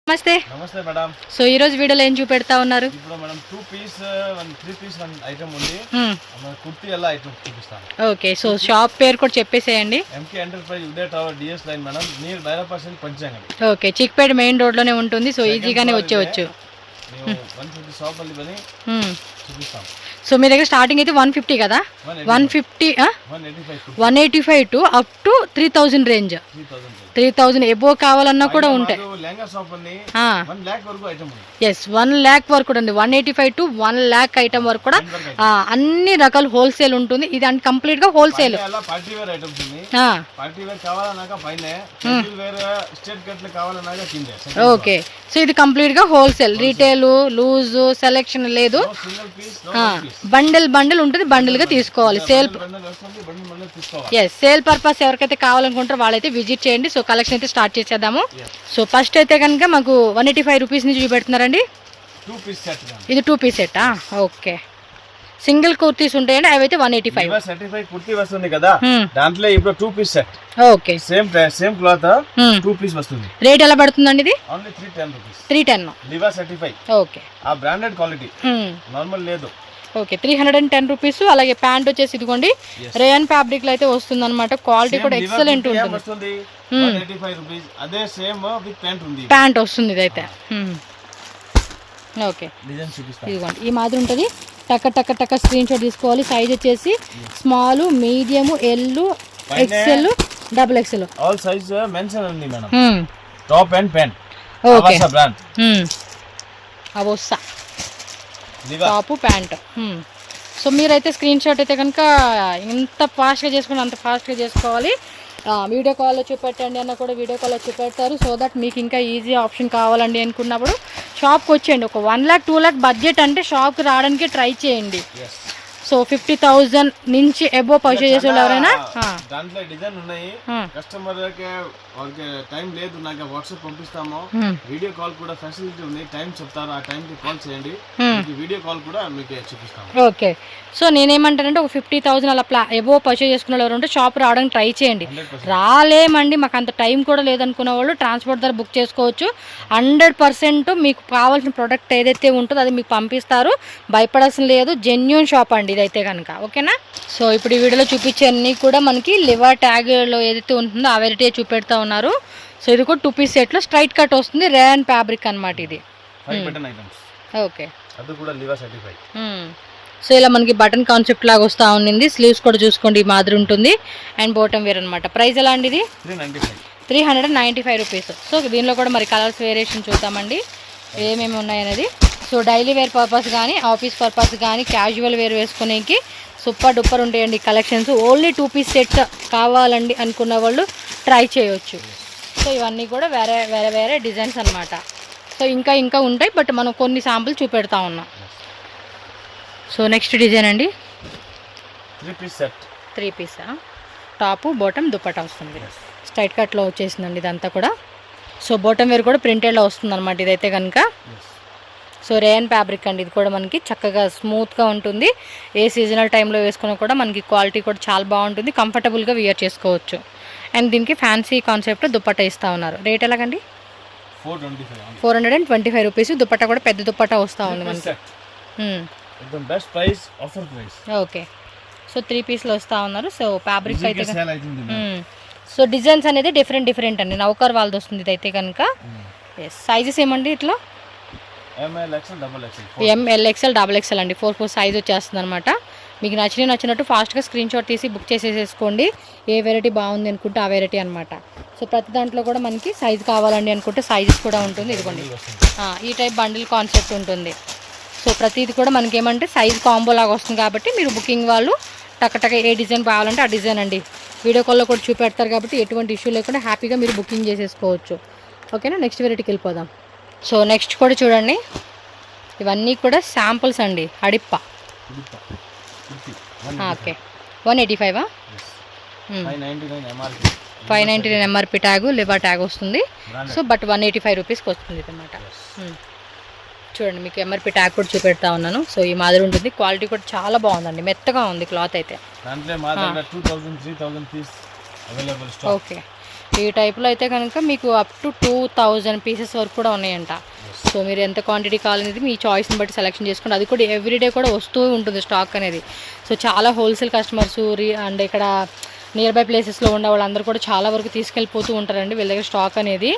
నమస్తే నమస్తే madam. So ఈ రోజు వీడియోలో ఏం చూపెడతా ఉన్నారు? ఇప్పుడు మనం 2 పీస్ 3 పీస్ ఐటమ్ ఉంది. మనం కుర్తి ఎలా ఐటమ్ చూపిస్తాం. ఓకే, సో షాప్ పేరు కూడా చెప్పేసేయండి. MK enterprise Udaya tower DS line madam, near 90% పంచాంగడి. ఓకే, చిక్పేట మెయిన్ రోడ్ లోనే ఉంటుంది. సో ఈజీగానే వచ్చేవచ్చు. మేము 150 షాప్ ಅಲ್ಲಿ బని చూపిస్తాం. సో మీ దగ్గర స్టార్టింగ్ అయితే 150 కదా, 185 to up to 3000 range. 3000 above కావాలన్నా కూడా ఉంటాయి. ఎస్, 1 lakh వరకు ఉంది. 185 టు 1 lakh ఐటమ్ వరకు కూడా అన్ని రకాల హోల్సేల్ ఉంటుంది. ఇది అంటే కంప్లీట్ గా హోల్సేల్. ఓకే, సో ఇది కంప్లీట్ గా హోల్సేల్. రీటైల్ లూజ్ సెలెక్షన్ లేదు. బండిల్ ఉంటుంది, బండిల్ గా తీసుకోవాలి. సేల్ పర్పస్ ఎవరికైతే కావాలనుకుంటారో వాళ్ళైతే విజిట్ చేయండి. సో కలెక్షన్ అయితే స్టార్ట్ చేసేద్దాము. సో ఫస్ట్ అయితే కనుక మాకు 185 రూపీస్ నుంచి చూపెడుతున్నారండి. ఇది 2 piece set. Okay, single kurtis ఉంటాయండి, అవి అయితే 185 కుర్తీ వస్తుంది కదా, దాంట్లో ఇప్పుడు 2 piece set. Okay, same cloth 2 piece వస్తుంది. రేట్ ఎలా పడుతుందండి ఇది? Only 310 rupees. 310 Liva certify. Okay, ఆ బ్రాండెడ్ క్వాలిటీ, నార్మల్ లేదు. Okay, 310 rupees. అలాగే ప్యాంట్ వచ్చేసి ఇదిగోండి రేయన్ ఫ్యాబ్రిక్ లో అయితే వస్తుంది అనమాట. క్వాలిటీ కూడా ఎక్సలెంట్ ఉంటుంది. అదే సేమ్ విత్ ప్యాంట్ ఉంది. ప్యాంట్ వస్తుంది ఇదైతే. ఓకే, ఇదిగోండి ఈ మాదిరి ఉంటుంది. టక్క టక్క టక్క స్క్రీన్ షాట్ తీసుకోవాలి. సైజ్ వచ్చేసి small, medium, L, XL, double XL all size mention ఉంది madam. Top and pant. Okay, brand అవోసా టాప్ ప్యాంట్. సో మీరైతే స్క్రీన్ షాట్ అయితే కనుక ఎంత ఫాస్ట్గా చేసుకుని అంత ఫాస్ట్గా చేసుకోవాలి. వీడియో కాల్లో చూపెట్టండి అన్న కూడా వీడియో కాల్లో చూపెడతారు. సో దట్ మీకు ఇంకా ఈజీ ఆప్షన్ కావాలండి అనుకున్నప్పుడు షాప్కి వచ్చేయండి. ఒక 1 lakh 2 lakh బడ్జెట్ అంటే షాప్కి రావడానికి ట్రై చేయండి. సో 50,000 నుంచి ఎబో పర్చేజ్ చేసే వాళ్ళు ఎవరైనా దాంట్లో డిజైన్ ఉన్నాయి. కస్టమర్ వాళ్ళకి టైం లేదు, నాకు వాట్సాప్ పంపిస్తాము. వీడియో కాల్ కూడా ఫెసిలిటీ ఉంది. టైం చెప్తారు, ఆ టైం కి కాల్ చేయండి, వీడియో కాల్ కూడా మీకు చూపిస్తాము. ఓకే, సో నేనేమంటానంటే ఒక 50,000 అలా ఎబో పర్చేజ్ చేసుకున్న వాళ్ళు ఎవరంటే షాప్ రావడానికి ట్రై చేయండి. రాలేమండి మాకు అంత టైం కూడా లేదనుకున్న వాళ్ళు ట్రాన్స్పోర్ట్ ద్వారా బుక్ చేసుకోవచ్చు. 100% మీకు కావాల్సిన ప్రోడక్ట్ ఏదైతే ఉంటుందో అది మీకు పంపిస్తారు. భయపడాల్సిన లేదు. జెన్యూన్ షాప్ అండి ఇదైతే కనుక. ఓకేనా? సో ఇప్పుడు ఈ వీడియోలో చూపించే అన్ని కూడా మనకి లివర్ ట్యాగ్లో ఏదైతే ఉంటుందో ఆ వెరైటీ చూపెడతా ఉన్నారు. సో ఇది కూడా 2 పీస్ సెట్లో స్ట్రైట్ కట్ వస్తుంది. రేయన్ ఫ్యాబ్రిక్ అనమాట ఇది. ఓకే, సో ఇలా మనకి బటన్ కాన్సెప్ట్ లాగా వస్తూ ఉండింది. స్లీవ్స్ కూడా చూసుకోండి ఈ మాదిరి ఉంటుంది. అండ్ బాటమ్ వేర్ అనమాట. ప్రైస్ ఎలా అండి ఇది? 395 రూపీస్. సో దీనిలో కూడా మరి కలర్స్ వేరియేషన్ చూద్దామండి ఏమేమి ఉన్నాయనేది. సో డైలీ వేర్ పర్పస్ కానీ ఆఫీస్ పర్పస్ కానీ క్యాజువల్ వేర్ వేసుకునేకి సూపర్ డూపర్ ఉంటాయండి కలెక్షన్స్. ఓన్లీ 2 పీస్ సెట్ కావాలండి అనుకున్న వాళ్ళు ట్రై చేయొచ్చు. సో ఇవన్నీ కూడా వేరే వేరే వేరే డిజైన్స్ అనమాట. సో ఇంకా ఉంటాయి, బట్ మనం కొన్ని శాంపుల్ చూపెడతా ఉన్నాం. సో నెక్స్ట్ డిజైన్ అండి 3 పీస్ టాపు బాటమ్ దుపట్టా వస్తుంది. స్ట్రైట్ కట్లో వచ్చేసిందండి ఇదంతా కూడా. సో బాటమ్ వేర్ కూడా ప్రింటెడ్లో వస్తుంది అనమాట ఇదైతే కనుక. సో రేయన్ ఫ్యాబ్రిక్ అండి. ఇది కూడా మనకి చక్కగా స్మూత్గా ఉంటుంది. ఏ సీజనల్ టైంలో వేసుకున్నా కూడా మనకి క్వాలిటీ కూడా చాలా బాగుంటుంది. కంఫర్టబుల్గా వియర్ చేసుకోవచ్చు. అండ్ దీనికి ఫ్యాన్సీ కాన్సెప్ట్ దుపట్టా ఇస్తూ ఉన్నారు. రేట్ ఎలాగండి? 425 రూపీస్. దుపట్టా కూడా పెద్ద దుపట్టా వస్తూ ఉంది మనకి. ఓకే, సో 3 పీస్లో వస్తూ ఉన్నారు. సో ఫ్యాబ్రిక్ అయితే సో డిజైన్స్ అనేది డిఫరెంట్ అండి. నౌకర్ వాళ్ళది వస్తుంది ఇదైతే కనుక. సైజెస్ ఏమండి ఇట్లా? ML, XL, XXL అండి. 4 సైజ్ వచ్చేస్తుంది అనమాట. మీకు నచ్చినట్టు ఫాస్ట్గా స్క్రీన్ షాట్ తీసి బుక్ చేసేసుకోండి. ఏ వెరైటీ బాగుంది అనుకుంటే ఆ వెరైటీ అనమాట. సో ప్రతి దాంట్లో కూడా మనకి సైజ్ కావాలండి అనుకుంటే సైజెస్ కూడా ఉంటుంది. ఇదిగోండి ఈ టైప్ బండిల్ కాన్సెప్ట్ ఉంటుంది. సో ప్రతిది కూడా మనకి ఏమంటే సైజ్ కాంబో లాగా వస్తుంది కాబట్టి మీరు బుకింగ్ వాళ్ళు టక్కటక్క ఏ డిజైన్ కావాలంటే ఆ డిజైన్ అండి వీడియో కాల్లో కూడా చూపెడతారు కాబట్టి ఎటువంటి ఇష్యూ లేకుండా హ్యాపీగా మీరు బుకింగ్ చేసేసుకోవచ్చు. ఓకేనా? నెక్స్ట్ వెరైటీకి వెళ్ళిపోదాం. సో నెక్స్ట్ కూడా చూడండి, ఇవన్నీ కూడా శాంపుల్స్ అండి. అడిప్ప. ఓకే, 185 599 ఎంఆర్పి ట్యాగు లివర్ ట్యాగ్ వస్తుంది. సో బట్ 185 రూపీస్కి వస్తుంది అనమాట. చూడండి మీకు ఎంఆర్పి ట్యాగ్ కూడా చూపెడతా ఉన్నాను. సో ఈ మాదిరి ఉంటుంది. క్వాలిటీ కూడా చాలా బాగుందండి, మెత్తగా ఉంది క్లాత్ అయితే. ఓకే, ఈ టైప్లో అయితే కనుక మీకు అప్ టు 2000 పీసెస్ వరకు కూడా ఉన్నాయంట. సో మీరు ఎంత క్వాంటిటీ కావాలనేది మీ చాయిస్ని బట్టి సెలెక్షన్ చేసుకోండి. అది కూడా ఎవ్రీడే కూడా వస్తూ ఉంటుంది స్టాక్ అనేది. సో చాలా హోల్సేల్ కస్టమర్స్ అండ్ ఇక్కడ నియర్ బై ప్లేసెస్లో ఉన్న వాళ్ళందరూ కూడా చాలా వరకు తీసుకెళ్ళిపోతూ ఉంటారండి వీళ్ళ దగ్గర స్టాక్ అనేది.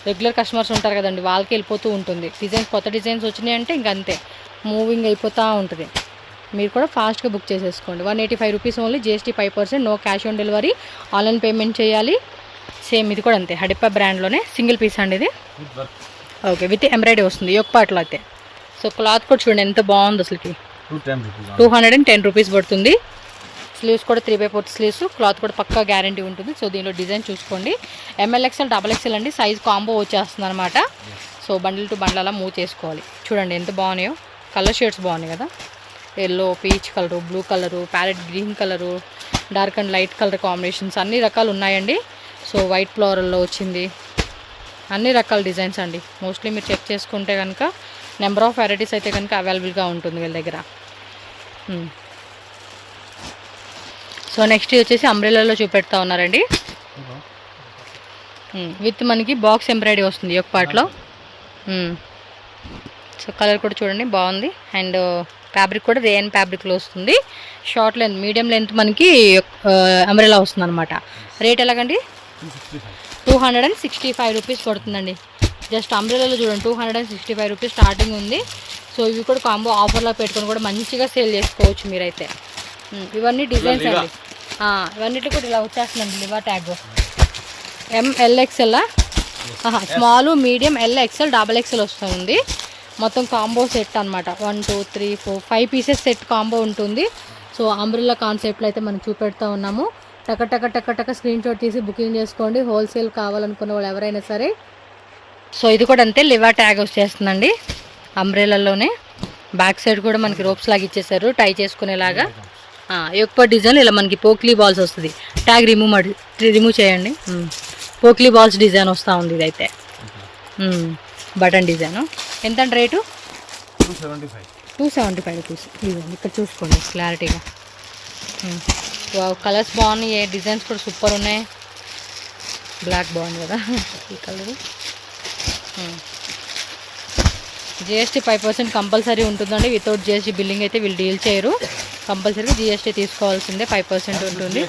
రెగ్యులర్ కస్టమర్స్ ఉంటారు కదండి, వాళ్ళకి వెళ్ళిపోతూ ఉంటుంది. డిజైన్స్ కొత్త డిజైన్స్ వచ్చినాయి అంటే ఇంక అంతే మూవింగ్ అయిపోతూ ఉంటుంది. మీరు కూడా ఫాస్ట్గా బుక్ చేసేసుకోండి. 185 rupees only, GST 5%, no cash on delivery, online payment చేయాలి. సేమ్ ఇది కూడా అంతే, హడిప్పా బ్రాండ్లోనే సింగిల్ పీస్ అండి ఇది. ఓకే, విత్ ఎంబ్రాయిడరీ వస్తుంది యోక్ పార్ట్లో అయితే. సో క్లాత్ కూడా చూడండి ఎంత బాగుంది అసలుకి. 210 రూపీస్ పడుతుంది. స్లీవ్స్ కూడా 3/4 స్లీవ్స్, క్లాత్ కూడా పక్కా గ్యారంటీ ఉంటుంది. సో దీనిలో డిజైన్ చూసుకోండి. MLXL XXL అండి, సైజ్ కాంబో వచ్చేస్తుంది అనమాట. సో బండిల్ టు బండిల్ అలా మూవ్ చేసుకోవాలి. చూడండి ఎంత బాగున్నాయో, కలర్ షేడ్స్ బాగున్నాయి కదా. Yellow, peach colour, blue colour, parrot green colour, dark and light colour combinations అన్ని రకాలు ఉన్నాయండి. సో వైట్ ఫ్లోరల్లో వచ్చింది, అన్ని రకాల డిజైన్స్ అండి. మోస్ట్లీ మీరు చెక్ చేసుకుంటే కనుక నెంబర్ ఆఫ్ వెరైటీస్ అయితే కనుక అవైలబుల్గా ఉంటుంది వీళ్ళ దగ్గర. సో నెక్స్ట్ వచ్చేసి అంబ్రెల్లాలో చూపెడతా ఉన్నారండి. విత్ మనకి బాక్స్ ఎంబ్రాయిడరీ వస్తుంది ఒక పార్ట్లో. సో కలర్ కూడా చూడండి బాగుంది. అండ్ ఫ్యాబ్రిక్ కూడా రేయన్ ఫ్యాబ్రిక్లో వస్తుంది. షార్ట్ లెంత్, మీడియం లెంత్ మనకి అంబ్రెల్లా వస్తుంది అనమాట. రేట్ ఎలాగండి? 265 రూపీస్ పడుతుందండి. జస్ట్ అంబ్రెల్లాలో చూడండి 265 రూపీస్ స్టార్టింగ్ ఉంది. సో ఇవి కూడా కాంబో ఆఫర్లో పెట్టుకొని కూడా మంచిగా సేల్ చేసుకోవచ్చు మీరైతే. ఇవన్నీ డిజైన్స్ అండి. ఇవన్నిటి కూడా ఇలా వచ్చేస్తుందండి Liva tag. MLXL, small, medium, LXL, XXL వస్తుంది. మొత్తం కాంబో సెట్ అనమాట. 1 2 3 4 5 పీసెస్ సెట్ కాంబో ఉంటుంది. సో అంబ్రెల్లా కాన్సెప్ట్లో అయితే మనం చూపెడతా ఉన్నాము. టక స్క్రీన్ షాట్ తీసి బుకింగ్ చేసుకోండి హోల్సేల్ కావాలనుకున్న వాళ్ళు ఎవరైనా సరే. సో ఇది కూడా అంతే, లివా ట్యాగ్ వచ్చేస్తుందండి అంబ్రెల్లాలోనే. బ్యాక్ సైడ్ కూడా మనకి రోప్స్ లాగా ఇచ్చేసారు టై చేసుకునేలాగా. ఎక్కువ డిజైన్ ఇలా మనకి పోక్లీ బాల్స్ వస్తుంది. ట్యాగ్ రిమూవ్ చేయండి. పోక్లీ బాల్స్ డిజైన్ వస్తూ ఉంది ఇదైతే. Button design. ఎంత అంటే రేటు? 275 రూపీస్. ఇదండి ఇక్కడ చూసుకోండి క్లారిటీగా. కలర్స్ బాగున్నాయి, డిజైన్స్ కూడా సూపర్ ఉన్నాయి. బ్లాక్ బాగుంది కదా ఈ కలరు. GST 5% కంపల్సరీ ఉంటుందండి. వితౌట్ GST బిల్లింగ్ అయితే వీళ్ళు డీల్ చేయరు. కంపల్సరీగా GST తీసుకోవాల్సిందే, 5% ఉంటుంది.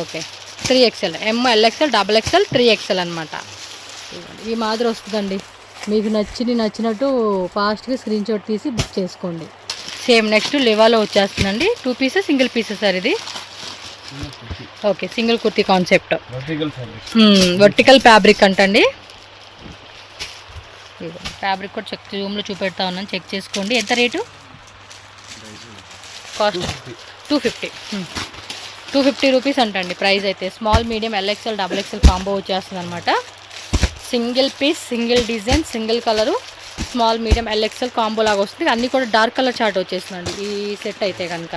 Okay 3XL, MLXL, XXL, 3XL అనమాట. ఈ మాదిరి వస్తుందండి. మీకు నచ్చినట్టు ఫాస్ట్గా స్క్రీన్ షాట్ తీసి బుక్ చేసుకోండి. సేమ్ నెక్స్ట్ లివాలో వచ్చేస్తుందండి. 2 పీసెస్ సింగిల్ పీసెస్ సార్ ఇది. Okay, single kurti concept, vertical fabric అంటండి. ఫ్యాబ్రిక్ కూడా చెక్ రూమ్లో చూపెడతా ఉన్నాను, చెక్ చేసుకోండి. ఎంత రేటు? కాస్ట్ 250 రూపీస్ అంటండి ప్రైస్ అయితే. Small, medium, LXL, XXL combo వచ్చేస్తుంది అనమాట. Single piece, single design, single colour, small, medium, LXL combo లాగా వస్తుంది. అన్నీ కూడా డార్క్ కలర్ చార్ట్ వచ్చేస్తుందండి ఈ సెట్ అయితే కనుక.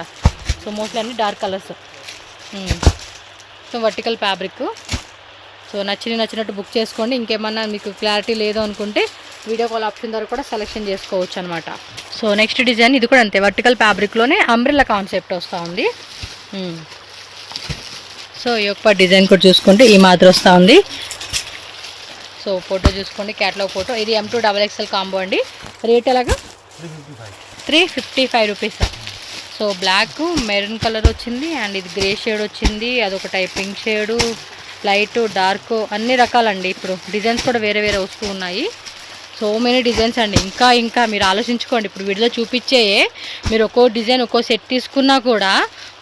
సో మోస్ట్లీ అన్ని dark colours. So vertical fabric. So నచ్చినట్టు బుక్ చేసుకోండి. ఇంకేమన్నా మీకు క్లారిటీ లేదు అనుకుంటే వీడియో కాల్ ఆప్షన్ ద్వారా కూడా సెలెక్షన్ చేసుకోవచ్చు అనమాట. సో నెక్స్ట్ డిజైన్ ఇది కూడా అంతే, వర్టికల్ ఫ్యాబ్రిక్లోనే అంబ్రెల్లా కాన్సెప్ట్ వస్తూ ఉంది. సో ఈ యొక్క డిజైన్ కూడా చూసుకుంటే ఈ మాదిరి వస్తూ ఉంది. సో ఫోటో చూసుకోండి, క్యాటలాగ్ ఫోటో. ఇది M2 XXL కాంబో అండి. రేట్ ఎలాగా? 355 rupees. So black, maroon colour వచ్చింది, అండ్ ఇది గ్రే షేడ్ వచ్చింది, అదొక type pink shade, light, dark, అన్ని రకాలండి. ఇప్పుడు డిజైన్స్ కూడా వేరే వస్తూ ఉన్నాయి. సో మెనీ డిజైన్స్ అండి. ఇంకా మీరు ఆలోచించుకోండి. ఇప్పుడు వీడియోలో చూపించే మీరు ఒక్కో డిజైన్ ఒక్కో సెట్ తీసుకున్నా కూడా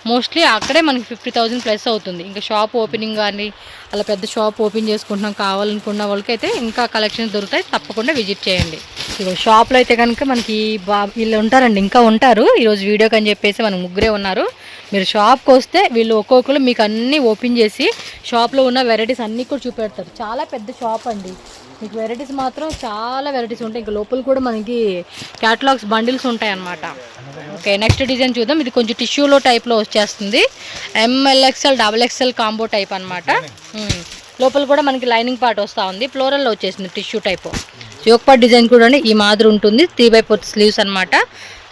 మోస్ట్లీ అక్కడే మనకి 50,000 ప్లస్ అవుతుంది. ఇంకా షాప్ ఓపెనింగ్ కానీ అలా పెద్ద షాప్ ఓపెన్ చేసుకుంటున్నాం కావాలనుకున్న వాళ్ళకైతే ఇంకా కలెక్షన్స్ దొరుకుతాయి, తప్పకుండా విజిట్ చేయండి. ఇక షాప్లో అయితే కనుక మనకి వీళ్ళు ఉంటారండి, ఇంకా ఉంటారు. ఈరోజు వీడియోకి అని చెప్పేసి మనకు ముగ్గురే ఉన్నారు. మీరు షాప్కి వస్తే వీళ్ళు ఒక్కొక్కరు మీకు అన్నీ ఓపెన్ చేసి షాప్లో ఉన్న వెరైటీస్ అన్నీ కూడా చూపెడతారు. చాలా పెద్ద షాప్ అండి. మీకు వెరైటీస్ మాత్రం చాలా వెరైటీస్ ఉంటాయి. ఇంకా లోపల కూడా మనకి క్యాటలాగ్స్ బండిల్స్ ఉంటాయి అన్నమాట. ఓకే, నెక్స్ట్ డిజైన్ చూద్దాం. ఇది కొంచెం టిష్యూలో టైప్లో వచ్చేస్తుంది. MLXL, XXL కాంబో టైప్ అనమాట. లోపల కూడా మనకి లైనింగ్ పార్ట్ వస్తూ ఉంది. ఫ్లోరల్లో వచ్చేసింది tissue type. Yoke part design కూడా ఈ మాదిరి ఉంటుంది. 3/4 స్లీవ్స్ అనమాట.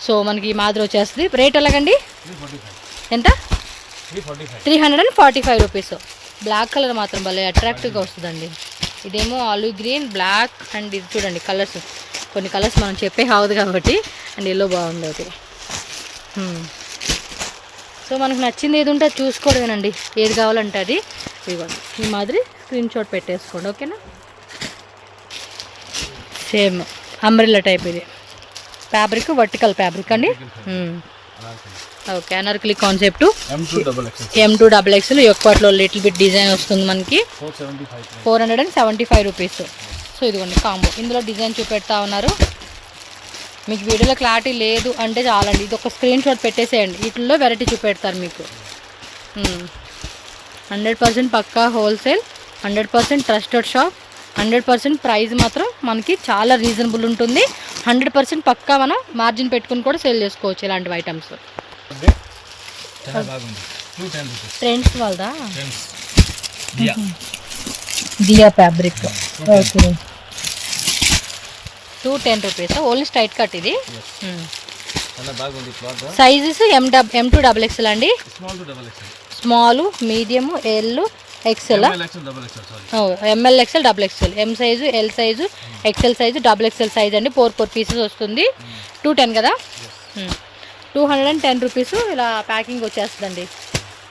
సో మనకి ఈ మాదిరి వచ్చేస్తుంది. రేట్ ఎలాగండి? ఎంత? 345 రూపీస్. బ్లాక్ కలర్ మాత్రం భలే అట్రాక్టివ్గా వస్తుందండి. ఇదేమో ఆలివ్ గ్రీన్, బ్లాక్ అండ్ ఇది చూడండి కలర్స్, కొన్ని కలర్స్ మనం చెప్పే కావద్దు కాబట్టి. అండ్ ఎల్లో బాగుంది ఒకటి. సో మనకు నచ్చింది ఏది ఉంటే అది చూసుకోవడమేనండి, ఏది కావాలంటే అది. ఇదిగోండి ఈ మాదిరి స్క్రీన్ షాట్ పెట్టేసుకోండి, ఓకేనా. సేమ్ అంబ్రెల్లా టైప్ ఇది ఫ్యాబ్రిక్, వర్టికల్ ఫ్యాబ్రిక్ అండి. ఓకే, అనార్కలి కాన్సెప్ట్ M2XXL ఎక్కువట్లో లిటిల్ బిట్ డిజైన్ వస్తుంది మనకి. 475 రూపీస్. సో ఇదిగోండి కాంబో. ఇందులో డిజైన్ చూపెడతా ఉన్నారు. మీకు వీడియోలో క్లారిటీ లేదు అంటే చాలండి, ఇది ఒక స్క్రీన్ షాట్ పెట్టేసేయండి, వీటిల్లో వెరైటీ చూపెడతారు మీకు. 100% పక్కా హోల్సేల్, 100% ట్రస్టెడ్ షాప్, 100% ప్రైస్ మాత్రం మనకి చాలా రీజనబుల్ ఉంటుంది. 100% పక్కా మనం మార్జిన్ పెట్టుకుని కూడా సేల్ చేసుకోవచ్చు ఇలాంటి ఐటమ్స్. ట్రెండ్స్ వాళ్ళదా, Diya fabric. Okay, 210 rupees. Only straight cut ఇది. సైజెస్ M2XXL అండి. Small, medium, L, XL, ML, XL, XXL, M size, L size, XL size, XXL size అండి. 4 పీసెస్ వస్తుంది. 210 కదా. 210 రూపీస్ ఇలా ప్యాకింగ్ వచ్చేస్తుందండి.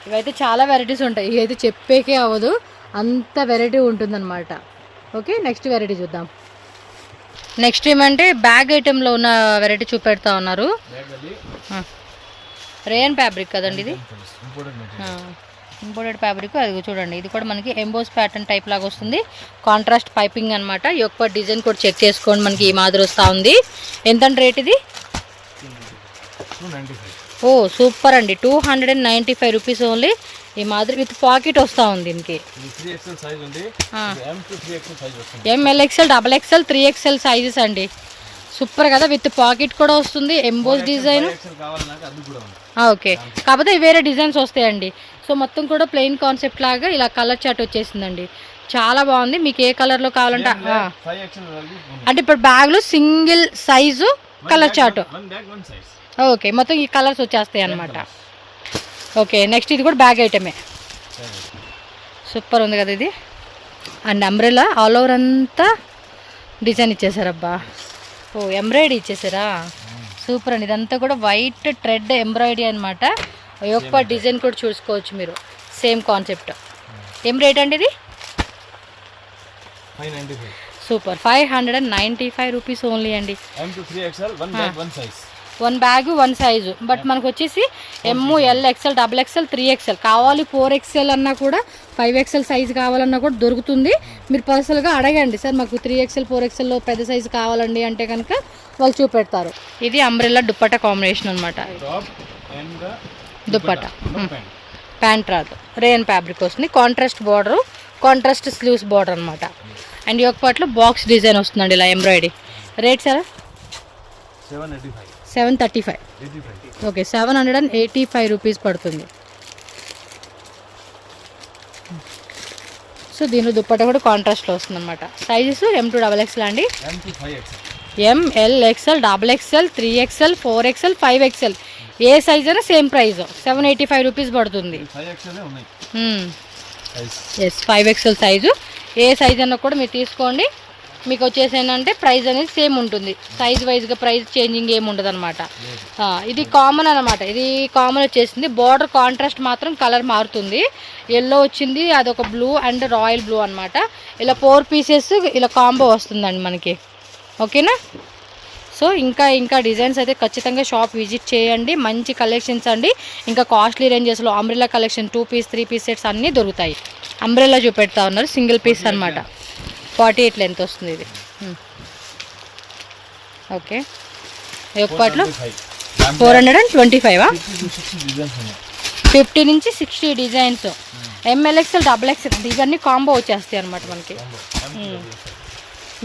ఇవైతే చాలా వెరైటీస్ ఉంటాయి, ఇవైతే చెప్పేకే అవ్వదు, అంత వెరైటీ ఉంటుందన్నమాట. ఓకే, నెక్స్ట్ వెరైటీ చూద్దాం. నెక్స్ట్ ఏమంటే బ్యాగ్ ఐటెంలో ఉన్న వెరైటీ చూపెడతా ఉన్నారు. రేయన్ ఫ్యాబ్రిక్ కదండి ఇది, ఇంపోర్టెడ్ ఫ్యాబ్రిక్. అది చూడండి, ఇది కూడా మనకి ఎంబోస్ ప్యాటర్న్ టైప్ లాగా వస్తుంది. కాంట్రాస్ట్ పైపింగ్ అనమాట. ఈ యొక్క డిజైన్ కూడా చెక్ చేసుకోండి, మనకి ఈ మాదిరి వస్తూ ఉంది. ఎంత రేట్ ఇది? ఓ సూపర్ అండి, 295 రూపీస్ ఓన్లీ. ఈ మాదిరి విత్ పాకెట్ వస్తూ ఉంది దీనికి. ML, XL, XXL, 3XL sizes అండి. సూపర్ కదా, విత్ పాకెట్ కూడా వస్తుంది. Emboss design. ఓకే, కాకపోతే వేరే డిజైన్స్ వస్తాయండి. సో మొత్తం కూడా ప్లెయిన్ కాన్సెప్ట్ లాగా ఇలా కలర్ చార్ట్ వచ్చేసిందండి. చాలా బాగుంది. మీకు ఏ కలర్లో కావాలంటే అంటే ఇప్పుడు బ్యాగ్లో single size colour chart. Okay, మొత్తం ఈ కలర్స్ వచ్చేస్తాయి అన్నమాట. ఓకే, నెక్స్ట్ ఇది కూడా బ్యాగ్ ఐటమే. సూపర్ ఉంది కదా ఇది. అండ్ అంబ్రెల్లా ఆల్ ఓవర్ అంతా డిజైన్ ఇచ్చేసారబ్బా. ఓ ఎంబ్రాయిడరీ ఇచ్చేసారా, సూపర్ అండి. ఇదంతా కూడా వైట్ థ్రెడ్ ఎంబ్రాయిడరీ అనమాట. యొక్క డిజైన్ కూడా చూసుకోవచ్చు మీరు, సేమ్ కాన్సెప్ట్. ఏం రేట్ అండి ఇది? సూపర్, 595 రూపీస్ ఓన్లీ అండి. 1 బ్యాగ్ 1 సైజు. బట్ మనకు వచ్చేసి ML, XL, XXL, 3XL కావాలి. 4XL అన్నా కూడా, 5XL సైజు కావాలన్నా కూడా దొరుకుతుంది. మీరు పర్సనల్గా అడగండి, సార్ మాకు 3XL 4XLలో పెద్ద సైజు కావాలండి అంటే కనుక వాళ్ళు చూపెడతారు. ఇది అంబ్రెల్లా దుప్పట్టా కాంబినేషన్ అనమాట. దుప్పట్టా ప్యాంట్ రాదు, రేయన్ ఫ్యాబ్రిక్ వస్తుంది. Contrast border, contrast sleeves border అనమాట. అండ్ ఈ యొక్క పాటలో బాక్స్ డిజైన్ వస్తుందండి ఇలా embroidery. Rate sir? 735. Okay, 785 rupees పడుతుంది. సో దీనిలో దుప్పట్టా కూడా కాంట్రాస్ట్లో వస్తుంది అనమాట. సైజెస్ M2XXL అండి. ML, XL, XXL, 3XL, 4XL, 5XL ఏ సైజ్ అయినా సేమ్ ప్రైస్ 785 రూపీస్ పడుతుంది. ఎస్, 5XL సైజు ఏ సైజ్ అన్నా కూడా మీరు తీసుకోండి. మీకు వచ్చేసి ఏంటంటే ప్రైస్ అనేది సేమ్ ఉంటుంది, సైజ్ వైజ్గా ప్రైస్ చేంజింగ్ ఏమి ఉండదు అనమాట. ఇది కామన్ అనమాట, ఇది కామన్ వచ్చేసింది. బార్డర్ కాంట్రాస్ట్ మాత్రం కలర్ మారుతుంది. ఎల్లో వచ్చింది, అదొక బ్లూ అండ్ రాయల్ బ్లూ అనమాట. ఇలా 4 పీసెస్ ఇలా కాంబో వస్తుందండి మనకి. ఓకేనా. సో ఇంకా డిజైన్స్ అయితే ఖచ్చితంగా షాప్ విజిట్ చేయండి. మంచి కలెక్షన్స్ అండి. ఇంకా కాస్ట్లీ రేంజెస్లో umbrella collection 2 piece 3 piece sets అన్నీ దొరుకుతాయి. అంబ్రెల్లా చూపెడతా ఉన్నారు, సింగిల్ పీస్ అనమాట. 48 లెంత్ వస్తుంది ఇది. ఓకే, ఒకపాట్లో 425. 50 నుంచి 60 డిజైన్స్. ML, XL, XXL ఇవన్నీ కాంబో వచ్చేస్తాయి అనమాట మనకి.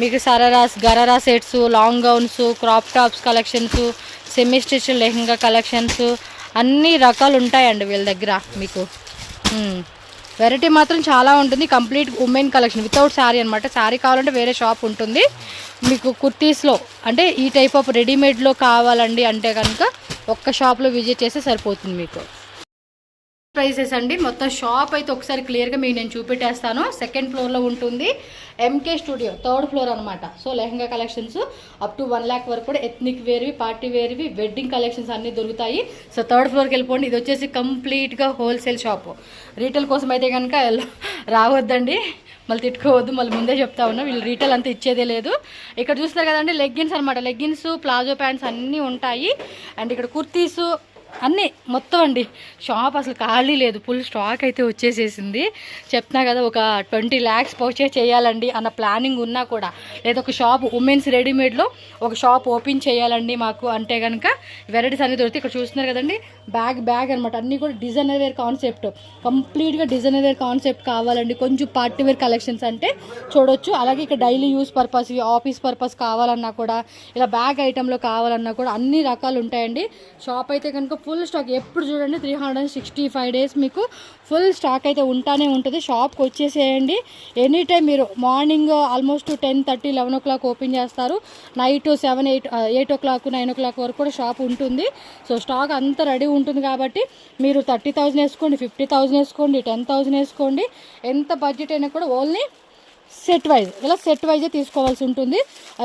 మీకు shararas, gharara sets, long gowns, crop tops collections, semi stitch lehenga collections అన్ని రకాలు ఉంటాయండి వీళ్ళ దగ్గర. మీకు వెరైటీ మాత్రం చాలా ఉంటుంది. Complete women collection without sari అనమాట. శారీ కావాలంటే వేరే షాప్ ఉంటుంది. మీకు కుర్తీస్లో అంటే ఈ టైప్ ఆఫ్ రెడీమేడ్లో కావాలండి అంటే కనుక ఒక్క షాప్లో విజిట్ చేస్తే సరిపోతుంది మీకు. ప్రైసెస్ అండి. మొత్తం షాప్ అయితే ఒకసారి క్లియర్గా మీకు నేను చూపెట్టేస్తాను. సెకండ్ ఫ్లోర్లో ఉంటుంది ఎంకే స్టూడియో, థర్డ్ ఫ్లోర్ అనమాట. So lehenga collections up to 1 lakh వరకు కూడా ఎథ్నిక్ వేర్వి, పార్టీ వేర్వి, వెడ్డింగ్ కలెక్షన్స్ అన్నీ దొరుకుతాయి. సో థర్డ్ ఫ్లోర్కి వెళ్ళిపోండి. ఇది వచ్చేసి కంప్లీట్గా హోల్సేల్ షాపు. రీటైల్ కోసం అయితే కనుక రావద్దండి, మళ్ళీ తిట్టుకోవద్దు, మళ్ళీ ముందే చెప్తా ఉన్నా, వీళ్ళు రీటైల్ అంతా ఇచ్చేదే లేదు. ఇక్కడ చూస్తారు కదండి లెగ్గిన్స్ అనమాట. లెగ్గిన్స్, ప్లాజో ప్యాంట్స్ అన్నీ ఉంటాయి. అండ్ ఇక్కడ కుర్తీసు అన్నీ మొత్తం అండి. షాప్ అసలు ఖాళీ లేదు, ఫుల్ స్టాక్ అయితే వచ్చేసేసింది. చెప్తున్నా కదా, ఒక 20 lakhs పర్చేస్ చేయాలండి అన్న ప్లానింగ్ ఉన్నా కూడా, లేదా ఒక షాప్ ఉమెన్స్ రెడీమేడ్లో ఒక షాప్ ఓపెన్ చేయాలండి మాకు అంటే కనుక వెరైటీస్ అన్నీ దొరుకుతాయి. ఇక్కడ చూస్తున్నారు కదండి, బ్యాగ్ అనమాట. అన్నీ కూడా డిజైనర్ వేర్ కాన్సెప్ట్, కంప్లీట్గా డిజైనర్ వేర్ కాన్సెప్ట్ కావాలండి. కొంచెం పార్టీ వేర్ కలెక్షన్స్ అంటే చూడొచ్చు. అలాగే ఇక్కడ daily use purpose, office purpose కావాలన్నా కూడా, ఇలా బ్యాగ్ ఐటెంలో కావాలన్నా కూడా అన్ని రకాలు ఉంటాయండి. షాప్ అయితే కనుక ఫుల్ స్టాక్, ఎప్పుడు చూడండి 365 days మీకు ఫుల్ స్టాక్ అయితే ఉంటానే ఉంటుంది. షాప్కి వచ్చేసేయండి ఎనీ టైం. మీరు మార్నింగ్ ఆల్మోస్ట్ 10:30, 11 o'clock ఓపెన్ చేస్తారు. నైట్ 7, 8 o'clock, 9 o'clock వరకు కూడా షాప్ ఉంటుంది. సో స్టాక్ అంతా రెడీ ఉంటుంది కాబట్టి మీరు 30,000 వేసుకోండి, 50,000 వేసుకోండి, 10,000 వేసుకోండి. ఎంత బడ్జెట్ అయినా కూడా ఓన్లీ సెట్ వైజ్, ఇలా సెట్ వైజే తీసుకోవాల్సి ఉంటుంది.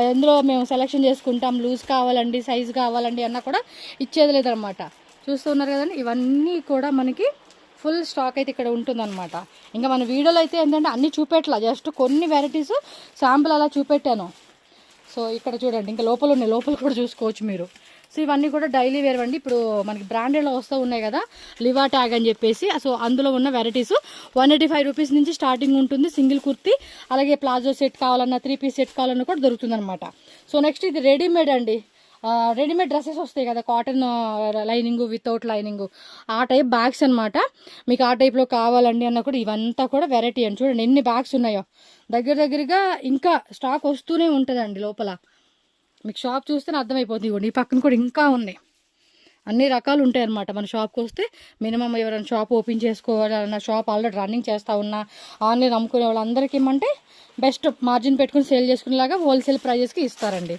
అందులో మేము సెలెక్షన్ చేసుకుంటాం, లూజ్ కావాలండి, సైజ్ కావాలండి అన్నా కూడా ఇచ్చేది లేదనమాట. చూస్తున్నారు కదండి, ఇవన్నీ కూడా మనకి ఫుల్ స్టాక్ అయితే ఇక్కడ ఉంటుందన్నమాట. ఇంకా మన వీడియోలో అయితే ఏంటంటే అన్నీ చూపెట్టలా, జస్ట్ కొన్ని వెరైటీస్ శాంపుల్ అలా చూపెట్టాను. సో ఇక్కడ చూడండి, ఇంకా లోపల ఉన్నాయి, లోపల కూడా చూసుకోవచ్చు మీరు. సో ఇవన్నీ కూడా డైలీ వేర్ అండి. ఇప్పుడు మనకి బ్రాండెడ్లో వస్తూ ఉన్నాయి కదా, లివా ట్యాగ్ అని చెప్పేసి. సో అందులో ఉన్న వెరైటీస్ 185 rupees నుంచి స్టార్టింగ్ ఉంటుంది. సింగిల్ కుర్తీ, అలాగే ప్లాజో సెట్ కావాలన్నా, 3 piece సెట్ కావాలన్నా కూడా దొరుకుతుంది అనమాట. సో నెక్స్ట్ ఇది రెడీమేడ్ అండి. రెడీమేడ్ డ్రెస్సెస్ వస్తాయి కదా, కాటన్ లైనింగ్, వితౌట్ లైనింగ్, ఆ టైప్ బ్యాగ్స్ అనమాట. మీకు ఆ టైప్లో కావాలండి అన్న కూడా ఇవంతా కూడా వెరైటీ అండి. చూడండి ఎన్ని బ్యాగ్స్ ఉన్నాయో, దగ్గరగా ఇంకా స్టాక్ వస్తూనే ఉంటుందండి లోపల. మీకు షాప్ చూస్తేనే అర్థమైపోతుంది. ఇవ్వండి ఈ పక్కన కూడా ఇంకా ఉన్నాయి, అన్ని రకాలు ఉంటాయి అన్నమాట. మన షాప్కి వస్తే మినిమం ఎవరైనా షాప్ ఓపెన్ చేసుకోవాలన్నా, షాప్ ఆల్రెడీ రన్నింగ్ చేస్తూ ఉన్నా, ఆన్లైన్ అమ్ముకునే వాళ్ళందరికీ ఏమంటే బెస్ట్ మార్జిన్ పెట్టుకుని సేల్ చేసుకునేలాగా హోల్సేల్ ప్రైజెస్కి ఇస్తారండి.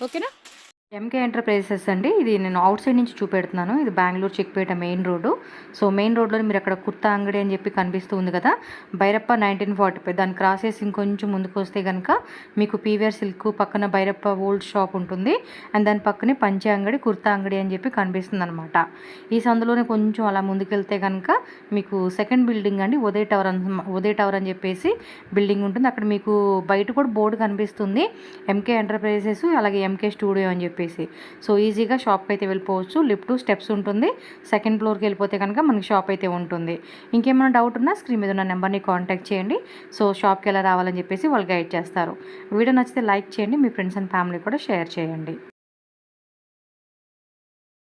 ఓకేనా. ఎంకే ఎంటర్ప్రైజెస్ అండి. ఇది నేను అవుట్ సైడ్ నుంచి చూపెడుతున్నాను. ఇది Bengaluru Chickpet main road. So main రోడ్లో మీరు అక్కడ కుర్తా అంగడి అని చెప్పి కనిపిస్తూ ఉంది కదా, భైరప్ప 1945, దాన్ని క్రాస్ చేసి ఇంకొంచెం ముందుకు వస్తే కనుక మీకు పీవీఆర్ సిల్క్ పక్కన భైరప్ప ఓల్డ్ షాప్ ఉంటుంది. అండ్ దాని పక్కనే పంచే అంగడి, కుర్తా అంగడి అని చెప్పి కనిపిస్తుంది అనమాట. ఈ సందులోనే కొంచెం అలా ముందుకెళ్తే కనుక మీకు సెకండ్ బిల్డింగ్ అండి, ఉదయ్ టవర్ అని చెప్పేసి బిల్డింగ్ ఉంటుంది. అక్కడ మీకు బయట కూడా బోర్డు కనిపిస్తుంది, ఎంకే ఎంటర్ప్రైజెస్, అలాగే ఎంకే స్టూడియో అని చెప్పి. సో ఈజీగా షాప్కి అయితే వెళ్ళిపోవచ్చు. లిఫ్ట్ స్టెప్స్ ఉంటుంది. సెకండ్ ఫ్లోర్కి వెళ్ళిపోతే కనుక మనకి షాప్ అయితే ఉంటుంది. ఇంకేమైనా డౌట్ ఉన్నా స్క్రీన్ మీద ఉన్న నెంబర్ని కాంటాక్ట్ చేయండి. సో షాప్కి ఎలా రావాలని చెప్పేసి వాళ్ళు గైడ్ చేస్తారు. వీడియో నచ్చితే లైక్ చేయండి, మీ ఫ్రెండ్స్ అండ్ ఫ్యామిలీ కూడా షేర్ చేయండి.